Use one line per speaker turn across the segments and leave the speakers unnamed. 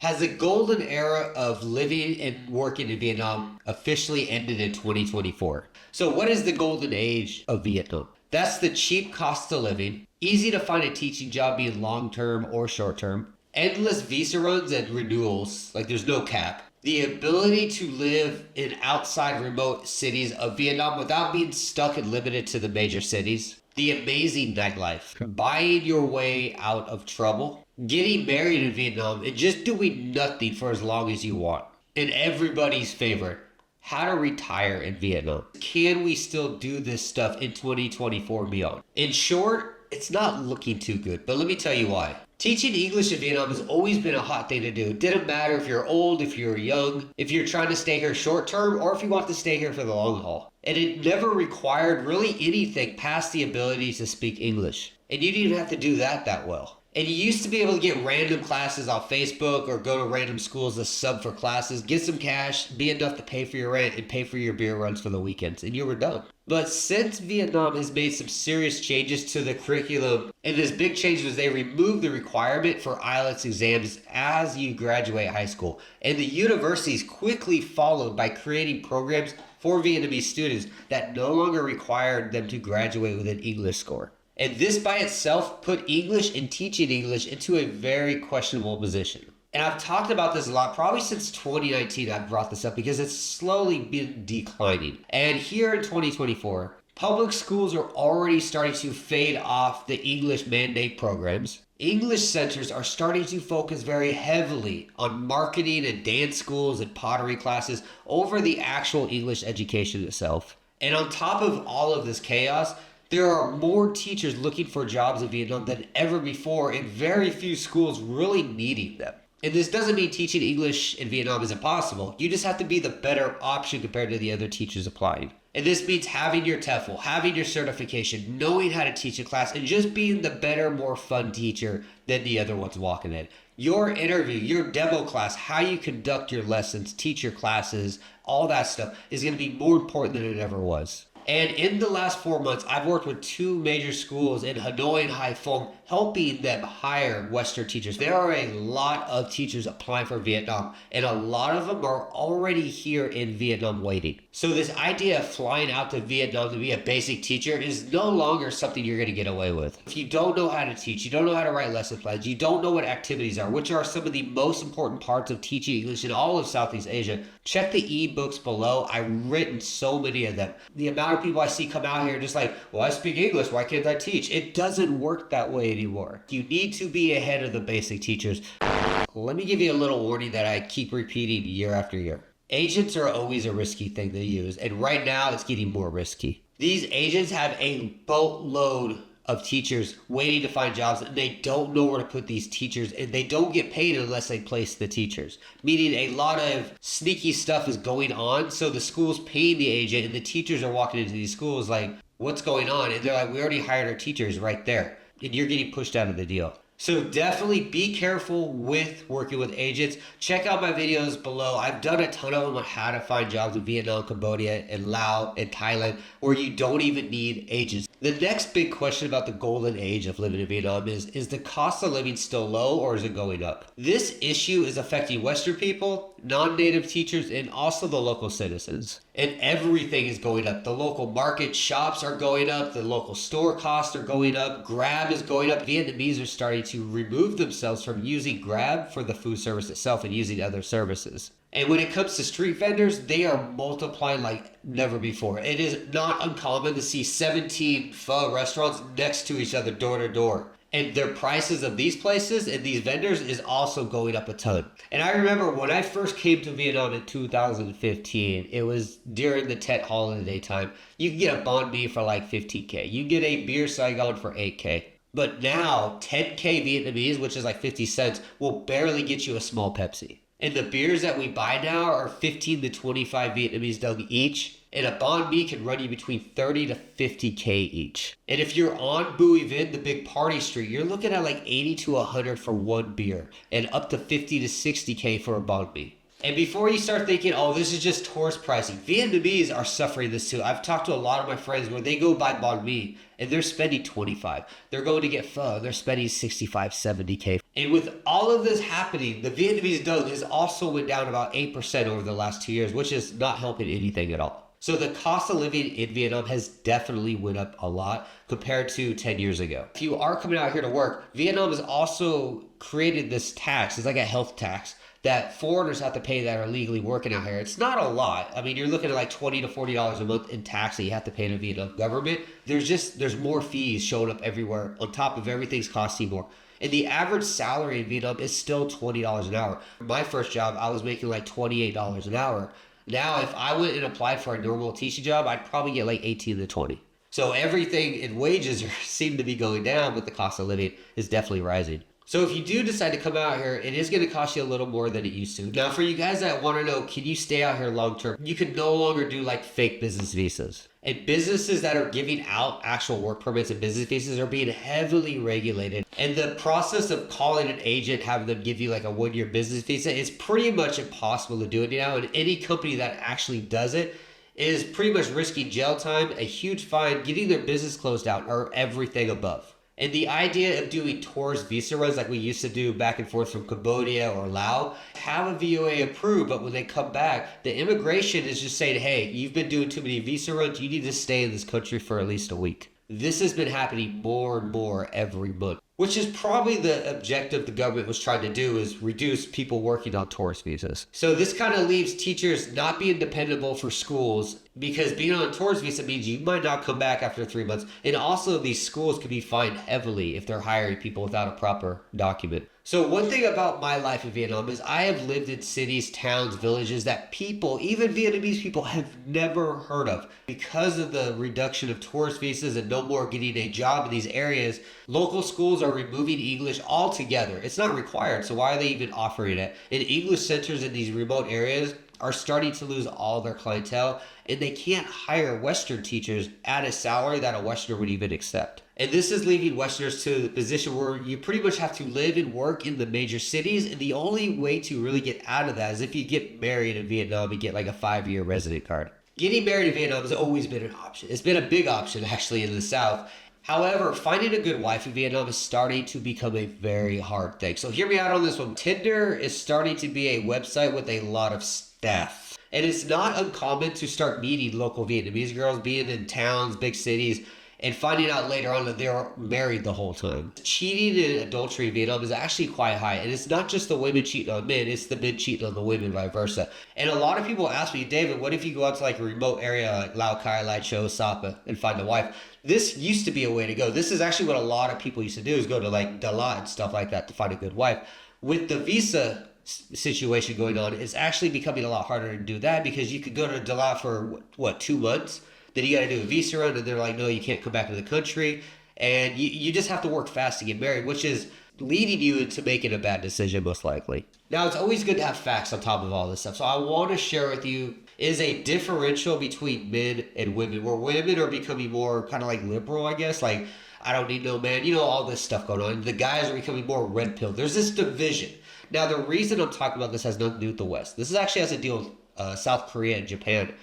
Has the golden era of living and working in Vietnam officially ended in 2024? So what is the golden age of Vietnam? That's the cheap cost of living, easy to find a teaching job being long-term or short-term, endless visa runs and renewals, like there's no cap. The ability to live in outside remote cities of Vietnam without being stuck and limited to the major cities. The amazing nightlife, buying your way out of trouble, getting married in Vietnam, and just doing nothing for as long as you want. And everybody's favorite, how to retire in Vietnam. Can we still do this stuff in 2024 and beyond? In short, it's not looking too good, but let me tell you why. Teaching English in Vietnam has always been a hot thing to do. It didn't matter if you're old, if you're young, if you're trying to stay here short term, or if you want to stay here for the long haul. And it never required really anything past the ability to speak English. And you didn't even have to do that well. And you used to be able to get random classes on Facebook or go to random schools to sub for classes, get some cash, be enough to pay for your rent and pay for your beer runs for the weekends, and you were done. But since Vietnam has made some serious changes to the curriculum, and this big change was they removed the requirement for IELTS exams as you graduate high school. And the universities quickly followed by creating programs for Vietnamese students that no longer required them to graduate with an English score. And this by itself put English and teaching English into a very questionable position. And I've talked about this a lot, probably since 2019 I've brought this up because it's slowly been declining. And here in 2024, public schools are already starting to fade off the English mandate programs. English centers are starting to focus very heavily on marketing and dance schools and pottery classes over the actual English education itself. And on top of all of this chaos, there are more teachers looking for jobs in Vietnam than ever before, and very few schools really needing them. And this doesn't mean teaching English in Vietnam is impossible. You just have to be the better option compared to the other teachers applying. And this means having your TEFL, having your certification, knowing how to teach a class, and just being the better, more fun teacher than the other ones walking in. Your interview, your demo class, how you conduct your lessons, teach your classes, all that stuff is going to be more important than it ever was. And in the last 4 months, I've worked with 2 major schools in Hanoi and Haiphong, helping them hire Western teachers. There are a lot of teachers applying for Vietnam, and a lot of them are already here in Vietnam waiting. So this idea of flying out to Vietnam to be a basic teacher is no longer something you're going to get away with. If you don't know how to teach, you don't know how to write lesson plans, you don't know what activities are, which are some of the most important parts of teaching English in all of Southeast Asia, check the eBooks below. I've written so many of them. The amount of people I see come out here just like, well, I speak English, why can't I teach? It doesn't work that way anymore. You need to be ahead of the basic teachers. Let me give you a little warning that I keep repeating year after year. Agents are always a risky thing to use, and right now it's getting more risky. These agents have a boatload of teachers waiting to find jobs, and they don't know where to put these teachers, and they don't get paid unless they place the teachers. Meaning a lot of sneaky stuff is going on, so the school's paying the agent, and the teachers are walking into these schools like, what's going on? And they're like, we already hired our teachers right there, and you're getting pushed out of the deal. So definitely be careful with working with agents. Check out my videos below. I've done a ton of them on how to find jobs in Vietnam, Cambodia, and Laos, and Thailand, where you don't even need agents. The next big question about the golden age of living in Vietnam is the cost of living still low or is it going up? This issue is affecting Western people, non-native teachers, and also the local citizens. And everything is going up. The local market shops are going up. The local store costs are going up. Grab is going up. Vietnamese are starting to remove themselves from using Grab for the food service itself and using other services. And when it comes to street vendors, they are multiplying like never before. It is not uncommon to see 17 pho restaurants next to each other, door to door. And their prices of these places and these vendors is also going up a ton. And I remember when I first came to Vietnam in 2015, it was during the Tet holiday time. You can get a banh mi for like 15K. You can get a beer Saigon for 8K. But now 10K Vietnamese, which is like 50 cents, will barely get you a small Pepsi. And the beers that we buy now are 15 to 25 Vietnamese đồng each. And a banh mi can run you between 30 to 50K each. And if you're on Bui Vinh, the big party street, you're looking at like 80 to 100 for one beer and up to 50 to 60K for a banh mi. And before you start thinking, oh, this is just tourist pricing, Vietnamese are suffering this too. I've talked to a lot of my friends where they go buy banh mi and they're spending 25. They're going to get pho, they're spending 65, 70K. And with all of this happening, the Vietnamese dong has also went down about 8% over the last 2 years, which is not helping anything at all. So the cost of living in Vietnam has definitely went up a lot compared to 10 years ago. If you are coming out here to work, Vietnam has also created this tax. It's like a health tax that foreigners have to pay that are legally working out here. It's not a lot. I mean, you're looking at like $20 to $40 a month in tax that you have to pay to the Vietnam government. There's more fees showing up everywhere on top of everything's costing more. And the average salary in Vietnam is still $20 an hour. My first job, I was making like $28 an hour. Now, if I went and applied for a normal teaching job, I'd probably get like 18 to 20. So everything in wages seem to be going down, but the cost of living is definitely rising. So if you do decide to come out here, it is going to cost you a little more than it used to. Now, for you guys that want to know, can you stay out here long term? You can no longer do like fake business visas. And businesses that are giving out actual work permits and business visas are being heavily regulated. And the process of calling an agent, having them give you like a 1-year business visa, is pretty much impossible to do it now. And any company that actually does it is pretty much risking jail time, a huge fine, getting their business closed out, or everything above. And the idea of doing tourist visa runs like we used to do back and forth from Cambodia or Laos, have a VOA approved, but when they come back, the immigration is just saying, hey, you've been doing too many visa runs, you need to stay in this country for at least a week. This has been happening more and more every month, which is probably the objective the government was trying to do, is reduce people working on tourist visas. So this kind of leaves teachers not being dependable for schools, because being on a tourist visa means you might not come back after 3 months. And also these schools could be fined heavily if they're hiring people without a proper document. So one thing about my life in Vietnam is I have lived in cities, towns, villages that people, even Vietnamese people, have never heard of. Because of the reduction of tourist visas and no more getting a job in these areas, local schools are removing English altogether. It's not required, so why are they even offering it? And English centers in these remote areas are starting to lose all their clientele, and they can't hire Western teachers at a salary that a Westerner would even accept. And this is leaving Westerners to the position where you pretty much have to live and work in the major cities, and the only way to really get out of that is if you get married in Vietnam and get like a 5-year resident card. Getting married in Vietnam has always been an option. It's been a big option actually in the South. However, finding a good wife in Vietnam is starting to become a very hard thing. So hear me out on this one. Tinder is starting to be a website with a lot of staff. And it's not uncommon to start meeting local Vietnamese girls, being in towns, big cities, and finding out later on that they were married the whole time. Cheating and adultery in Vietnam is actually quite high. And it's not just the women cheating on men, it's the men cheating on the women, vice versa. And a lot of people ask me, David, what if you go out to like a remote area like Lao Cai, Lai Châu, Sapa, and find a wife? This used to be a way to go. This is actually what a lot of people used to do, is go to like Dalat and stuff like that to find a good wife. With the visa situation going on, it's actually becoming a lot harder to do that, because you could go to Dalat for, 2 months? Then you got to do a visa run, and they're like, no, you can't come back to the country. And you just have to work fast to get married, which is leading you into making a bad decision, most likely. Now, it's always good to have facts on top of all this stuff. So I want to share with you is a differential between men and women, where women are becoming more kind of like liberal, I guess. Like, I don't need no man, all this stuff going on. The guys are becoming more red pill. There's this division. Now, the reason I'm talking about this has nothing to do with the West. This actually has to deal with South Korea and Japan.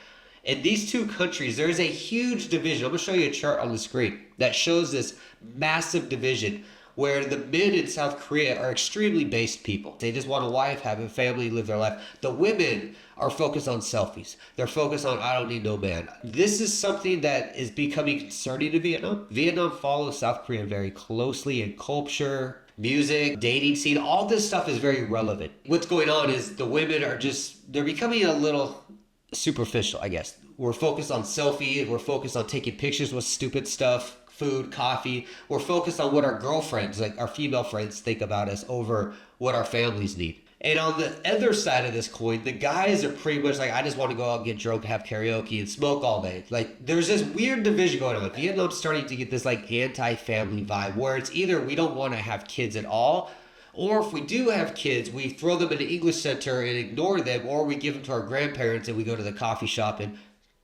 In these two countries, there is a huge division. I'm going to show you a chart on the screen that shows this massive division where the men in South Korea are extremely based people. They just want a wife, have a family, live their life. The women are focused on selfies. They're focused on, I don't need no man. This is something that is becoming concerning to Vietnam. Vietnam follows South Korea very closely in culture, music, dating scene. All this stuff is very relevant. What's going on is the women are they're becoming a little superficial, I guess. We're focused on selfie. We're focused on taking pictures with stupid stuff, food, coffee. We're focused on what our girlfriends, like our female friends, think about us over what our families need. And on the other side of this coin, the guys are pretty much like, I just want to go out and get drunk, have karaoke, and smoke all day. Like, there's this weird division going on. Vietnam's starting to get this like anti-family vibe, where it's either we don't want to have kids at all, or if we do have kids, we throw them in an English center and ignore them, or we give them to our grandparents and we go to the coffee shop and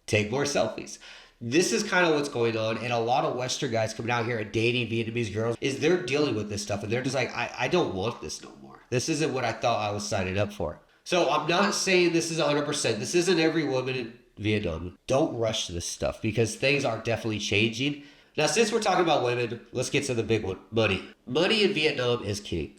take more selfies. This is kind of what's going on. And a lot of Western guys coming out here and dating Vietnamese girls, is they're dealing with this stuff. And they're just like, I don't want this no more. This isn't what I thought I was signing up for. So I'm not saying this is 100%. This isn't every woman in Vietnam. Don't rush this stuff because things are definitely changing. Now, since we're talking about women, let's get to the big one, money. Money in Vietnam is king.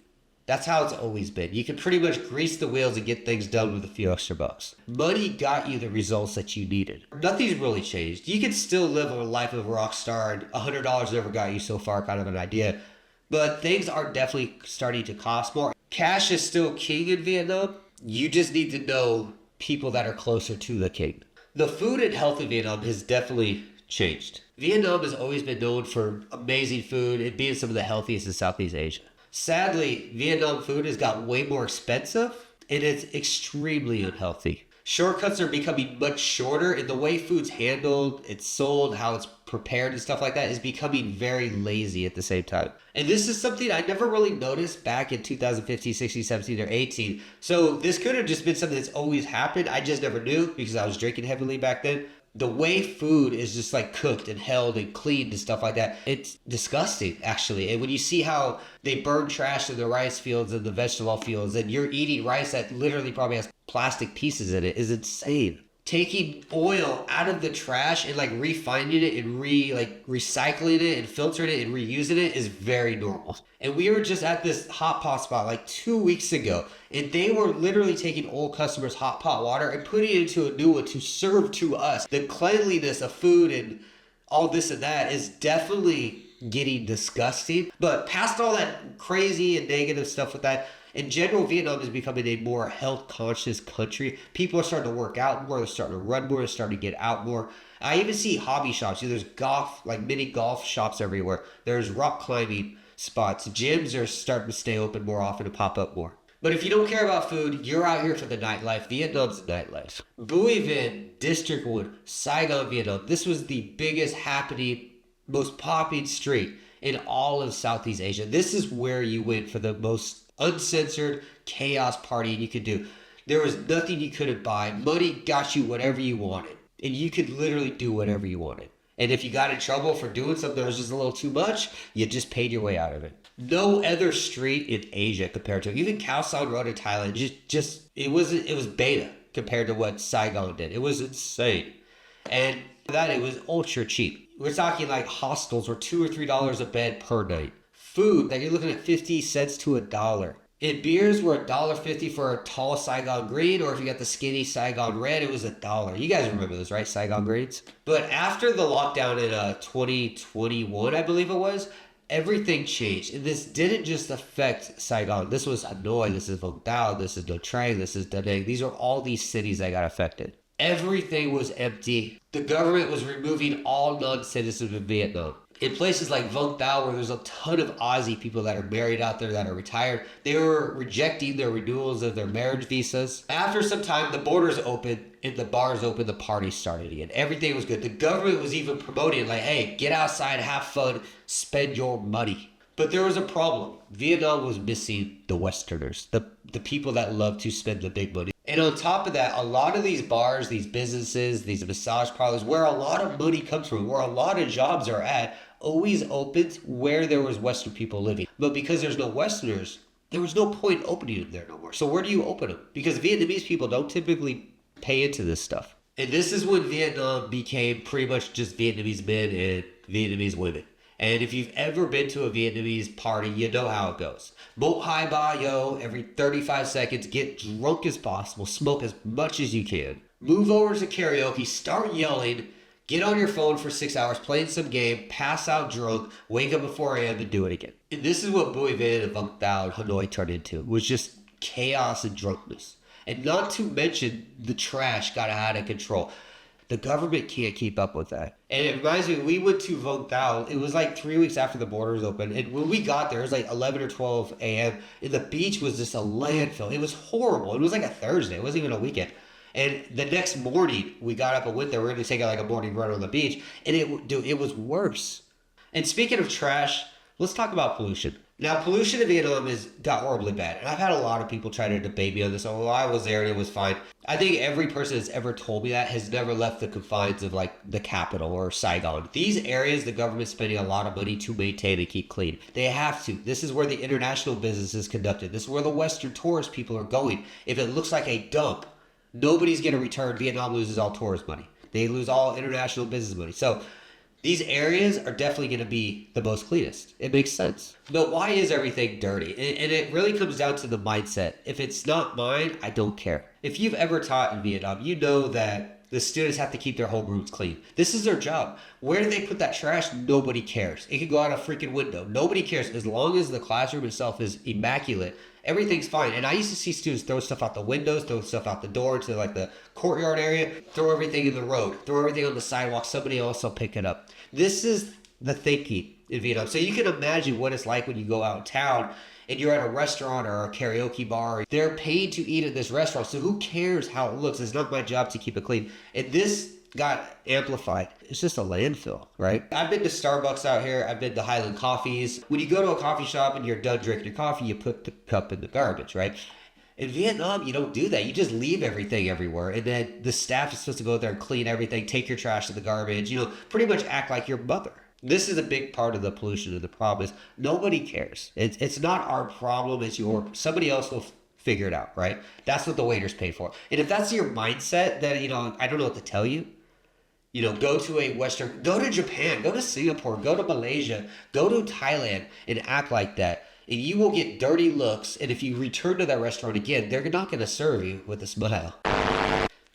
That's how it's always been. You can pretty much grease the wheels and get things done with a few extra bucks. Money got you the results that you needed. Nothing's really changed. You can still live a life of a rock star, and $100 never got you so far, kind of an idea. But things are definitely starting to cost more. Cash is still king in Vietnam. You just need to know people that are closer to the king. The food and health in Vietnam has definitely changed. Vietnam has always been known for amazing food and being some of the healthiest in Southeast Asia. Sadly, Vietnam food has got way more expensive and it's extremely unhealthy. Shortcuts are becoming much shorter, and the way food's handled, it's sold, how it's prepared and stuff like that is becoming very lazy at the same time. And this is something I never really noticed back in 2015, 16, 17, or 18. So this could have just been something that's always happened. I just never knew because I was drinking heavily back then. The way food is just like cooked and held and cleaned and stuff like that, it's disgusting actually. And when you see how they burn trash in the rice fields and the vegetable fields, and you're eating rice that literally probably has plastic pieces in it, is insane. Taking oil out of the trash and like refining it and recycling it and filtering it and reusing it is very normal. And we were just at this hot pot spot like 2 weeks ago, and they were literally taking old customers' hot pot water and putting it into a new one to serve to us. The cleanliness of food and all this and that is definitely getting disgusting. But past all that crazy and negative stuff with that, in general, Vietnam is becoming a more health-conscious country. People are starting to work out more. They're starting to run more. They're starting to get out more. I even see hobby shops. There's golf, like mini golf shops everywhere. There's rock climbing spots. Gyms are starting to stay open more often and pop up more. But if you don't care about food, you're out here for the nightlife. Vietnam's the nightlife. Bui Vinh, District 1, Saigon, Vietnam. This was the biggest happening, most popping street in all of Southeast Asia. This is where you went for the most uncensored chaos party you could do. There was nothing you couldn't buy. Money got you whatever you wanted, and you could literally do whatever you wanted. And if you got in trouble for doing something that was just a little too much, you just paid your way out of it. No other street in Asia compared to it. Even Khao San Road in Thailand, it was beta compared to what Saigon did. It was insane. And for that, it was ultra cheap. We're talking like hostels were $2 or $3 a bed per night. Food that you're looking at 50 cents to $1. And beers were $1.50 for a tall Saigon green, or if you got the skinny Saigon red, it was $1. You guys remember those, right? Saigon greens. But after the lockdown in 2021, I believe it was, everything changed. And this didn't just affect Saigon. This was Hanoi, this is Vung Tau, this is Nha Trang, this is Da Nang. These are all these cities that got affected. Everything was empty. The government was removing all non-citizens of Vietnam. In places like Vung Tau, where there's a ton of Aussie people that are married out there that are retired, they were rejecting their renewals of their marriage visas. After some time, the borders opened and the bars opened, the party started again. Everything was good. The government was even promoting like, hey, get outside, have fun, spend your money. But there was a problem. Vietnam was missing the Westerners, the people that love to spend the big money. And on top of that, a lot of these bars, these businesses, these massage parlors, where a lot of money comes from, where a lot of jobs are at, always opened where there was Western people living. But because there's no Westerners, there was no point opening them there no more. So where do you open them? Because Vietnamese people don't typically pay into this stuff. And this is when Vietnam became pretty much just Vietnamese men and Vietnamese women. And if you've ever been to a Vietnamese party, you know how it goes. Bo hai ba yo, every 35 seconds, get drunk as possible, smoke as much as you can. Move over to karaoke, start yelling, get on your phone for 6 hours, playing some game, pass out drunk, wake up at 4 a.m. and do it again. And this is what Bui Vinh and Vung Tau and Hanoi turned into. It was just chaos and drunkenness. And not to mention, the trash got out of control. The government can't keep up with that. And it reminds me, we went to Vung Tau. It was like 3 weeks after the borders opened. And when we got there, it was like 11 or 12 a.m. And the beach was just a landfill. It was horrible. It was like a Thursday. It wasn't even a weekend. And the next morning, we got up and went there. We were going to take like a morning run on the beach. And it was worse. And speaking of trash, let's talk about pollution. Now, pollution in Vietnam got horribly bad. And I've had a lot of people try to debate me on this. Although I was there and it was fine. I think every person that's ever told me that has never left the confines of like the capital or Saigon. These areas, the government's spending a lot of money to maintain and keep clean. They have to. This is where the international business is conducted. This is where the Western tourist people are going. If it looks like a dump, nobody's going to return. Vietnam loses all tourist money. They lose all international business money. So these areas are definitely going to be the most cleanest. It makes sense. But why is everything dirty? And it really comes down to the mindset. If it's not mine, I don't care. If you've ever taught in Vietnam, you know that the students have to keep their homerooms clean. This is their job. Where they put that trash, nobody cares. It could go out a freaking window. Nobody cares. As long as the classroom itself is immaculate, everything's fine. And I used to see students throw stuff out the windows, throw stuff out the door to like the courtyard area, throw everything in the road, throw everything on the sidewalk. Somebody else will pick it up. This is the thinking in Vietnam. So you can imagine what it's like when you go out of town and you're at a restaurant or a karaoke bar. They're paid to eat at this restaurant. So who cares how it looks? It's not my job to keep it clean. And this got amplified. It's just a landfill, right? I've been to Starbucks out here. I've been to Highland Coffees. When you go to a coffee shop and you're done drinking your coffee, you put the cup in the garbage, right? In Vietnam, you don't do that. You just leave everything everywhere. And then the staff is supposed to go there and clean everything, take your trash to the garbage, pretty much act like your mother. This is a big part of the pollution, and the problem is nobody cares. It's not our problem. It's somebody else will figure it out, right? That's what the waiters pay for. And if that's your mindset, then, I don't know what to tell you. Go to Japan, go to Singapore, go to Malaysia, go to Thailand and act like that. And you will get dirty looks. And if you return to that restaurant again, they're not going to serve you with a smile.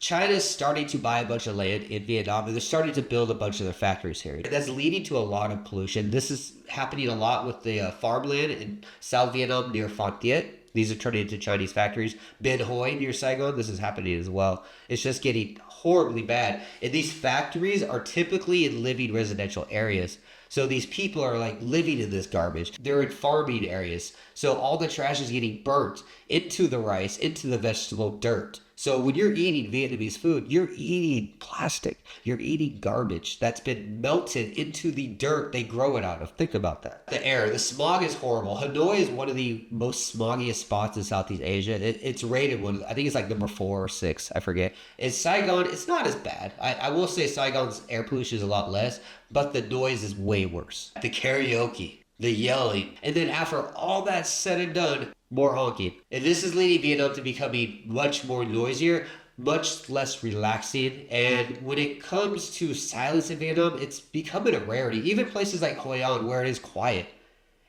China's starting to buy a bunch of land in Vietnam, and they're starting to build a bunch of their factories here. That's leading to a lot of pollution. This is happening a lot with the farmland in South Vietnam near Phan Thiet. These are turning into Chinese factories. Ben Hoi near Saigon, this is happening as well. It's just getting horribly bad. And these factories are typically in living residential areas. So these people are like living in this garbage. They're in farming areas. So all the trash is getting burnt into the rice, into the vegetable dirt. So when you're eating Vietnamese food, you're eating plastic. You're eating garbage that's been melted into the dirt they grow it out of. Think about that. The air, the smog is horrible. Hanoi is one of the most smoggiest spots in Southeast Asia. It's rated one, I think it's like number 4 or 6, I forget. In Saigon, it's not as bad. I will say Saigon's air pollution is a lot less, but the noise is way worse. The karaoke, the yelling, and then after all that's said and done, more honking. And this is leading Vietnam to becoming much more noisier, much less relaxing. And when it comes to silence in Vietnam, it's becoming a rarity. Even places like Hoi An, where it is quiet.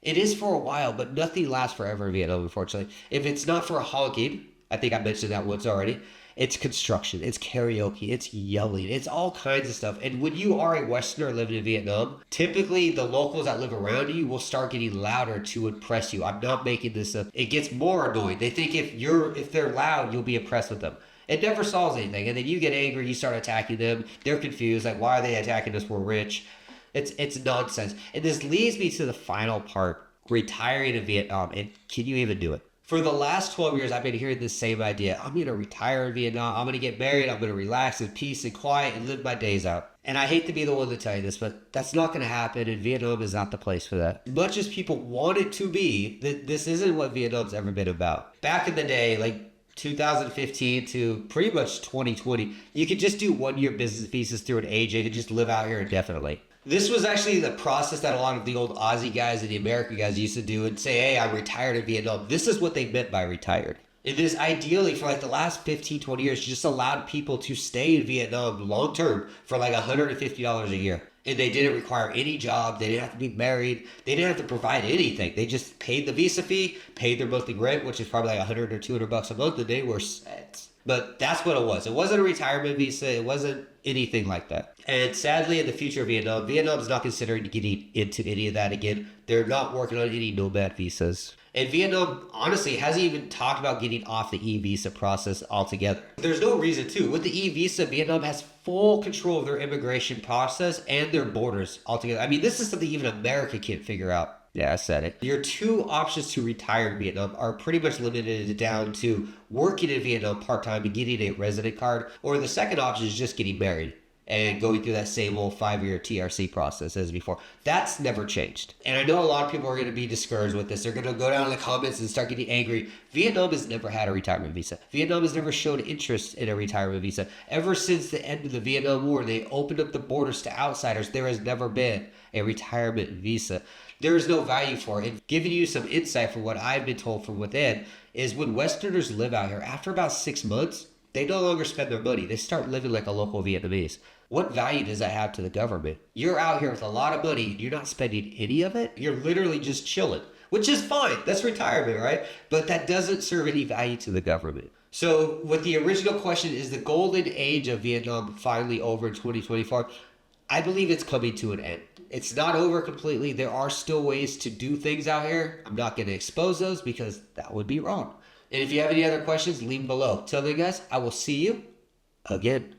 It is for a while, but nothing lasts forever in Vietnam, unfortunately. If it's not for honking, I think I mentioned that once already, it's construction, it's karaoke, it's yelling, it's all kinds of stuff. And when you are a Westerner living in Vietnam, typically the locals that live around you will start getting louder to impress you. I'm not making this up. It gets more annoying. They think if they're loud, you'll be impressed with them. It never solves anything. And then you get angry, you start attacking them. They're confused, like, why are they attacking us? We're rich. It's nonsense. And this leads me to the final part, retiring in Vietnam. And can you even do it? For the last 12 years, I've been hearing this same idea. I'm going to retire in Vietnam. I'm going to get married. I'm going to relax in peace and quiet and live my days out. And I hate to be the one to tell you this, but that's not going to happen. And Vietnam is not the place for that. Much as people want it to be, this isn't what Vietnam's ever been about. Back in the day, like 2015 to pretty much 2020, you could just do 1-year business visas through an agent and just live out here indefinitely. This was actually the process that a lot of the old Aussie guys and the American guys used to do and say, hey, I'm retired in Vietnam. This is what they meant by retired. It is ideally for like the last 15, 20 years, just allowed people to stay in Vietnam long term for like $150 a year. And they didn't require any job. They didn't have to be married. They didn't have to provide anything. They just paid the visa fee, paid their monthly rent, which is probably like $100 or $200 a month, and they were set. But that's what it was. It wasn't a retirement visa. It wasn't anything like that. And sadly, in the future of Vietnam is not considering getting into any of that again. They're not working on any nomad visas. And Vietnam, honestly, hasn't even talked about getting off the e-visa process altogether. There's no reason to. With the e-visa, Vietnam has full control of their immigration process and their borders altogether. I mean, this is something even America can't figure out. Yeah, I said it. Your 2 options to retire in Vietnam are pretty much limited down to working in Vietnam part-time and getting a resident card, or the second option is just getting married. and going through that same old 5-year TRC process as before. That's never changed. And I know a lot of people are going to be discouraged with this. They're going to go down in the comments and start getting angry. Vietnam has never had a retirement visa. Vietnam has never showed interest in a retirement visa. Ever since the end of the Vietnam War, they opened up the borders to outsiders. There has never been a retirement visa. There is no value for it. And giving you some insight from what I've been told from within is when Westerners live out here, after about 6 months, they no longer spend their money. They start living like a local Vietnamese. What value does that have to the government? You're out here with a lot of money and you're not spending any of it. You're literally just chilling, which is fine. That's retirement, right? But that doesn't serve any value to the government. So with the original question, is the golden age of Vietnam finally over in 2024? I believe it's coming to an end. It's not over completely. There are still ways to do things out here. I'm not going to expose those because that would be wrong. And if you have any other questions, leave them below. Till then, guys, I will see you again.